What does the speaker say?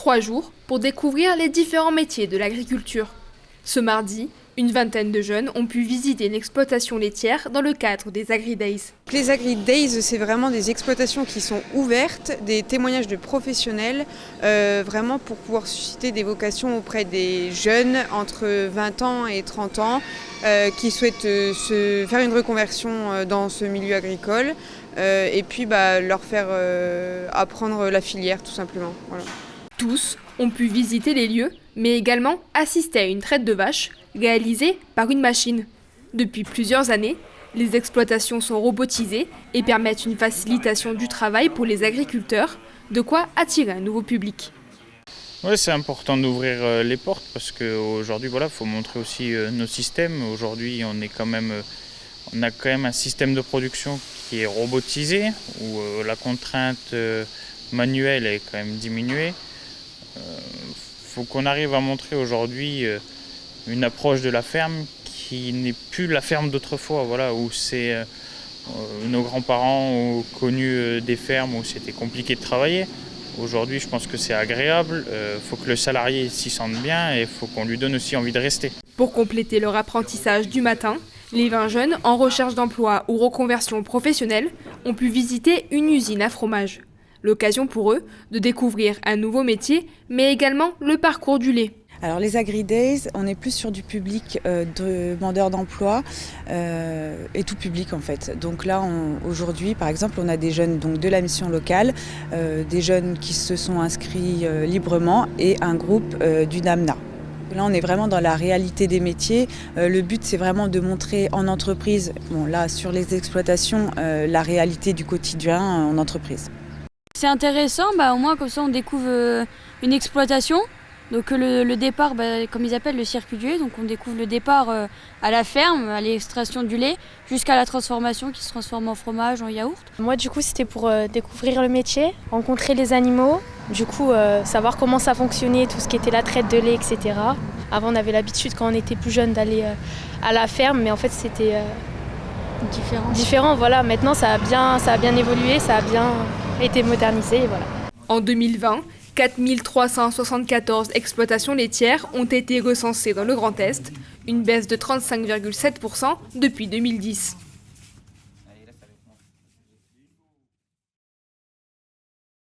3 jours pour découvrir les différents métiers de l'agriculture. Ce mardi, une vingtaine de jeunes ont pu visiter une exploitation laitière dans le cadre des Agri-Days. Les Agri-Days, c'est vraiment des exploitations qui sont ouvertes, des témoignages de professionnels, vraiment pour pouvoir susciter des vocations auprès des jeunes entre 20 ans et 30 ans qui souhaitent se faire une reconversion dans ce milieu agricole et puis leur faire apprendre la filière tout simplement. Voilà. Tous ont pu visiter les lieux, mais également assister à une traite de vaches réalisée par une machine. Depuis plusieurs années, les exploitations sont robotisées et permettent une facilitation du travail pour les agriculteurs, de quoi attirer un nouveau public. Oui, c'est important d'ouvrir les portes parce qu'aujourd'hui, il faut montrer aussi nos systèmes. Aujourd'hui, on a quand même un système de production qui est robotisé, où la contrainte manuelle est quand même diminuée. Faut qu'on arrive à montrer aujourd'hui une approche de la ferme qui n'est plus la ferme d'autrefois, où nos grands-parents ont connu des fermes où c'était compliqué de travailler. Aujourd'hui, je pense que c'est agréable, faut que le salarié s'y sente bien et il faut qu'on lui donne aussi envie de rester. Pour compléter leur apprentissage du matin, les 20 jeunes en recherche d'emploi ou reconversion professionnelle ont pu visiter une usine à fromage. L'occasion pour eux de découvrir un nouveau métier, mais également le parcours du lait. Alors les Agri-Days, on est plus sur du public demandeurs d'emploi et tout public en fait. Donc là, aujourd'hui, par exemple, on a des jeunes de la mission locale, des jeunes qui se sont inscrits librement et un groupe du NAMNA. Là, on est vraiment dans la réalité des métiers. Le but, c'est vraiment de montrer en entreprise, là, sur les exploitations, la réalité du quotidien en entreprise. C'est intéressant, au moins comme ça on découvre une exploitation. Donc le départ, comme ils appellent le circuit du lait, donc on découvre le départ à la ferme, à l'extraction du lait, jusqu'à la transformation qui se transforme en fromage, en yaourt. Moi du coup c'était pour découvrir le métier, rencontrer les animaux, du coup savoir comment ça fonctionnait, tout ce qui était la traite de lait, etc. Avant on avait l'habitude quand on était plus jeune d'aller à la ferme, mais en fait c'était différent. Voilà. Maintenant ça a bien évolué, ça a bien été modernisé. Et voilà. En 2020, 4374 exploitations laitières ont été recensées dans le Grand Est, une baisse de 35,7% depuis 2010.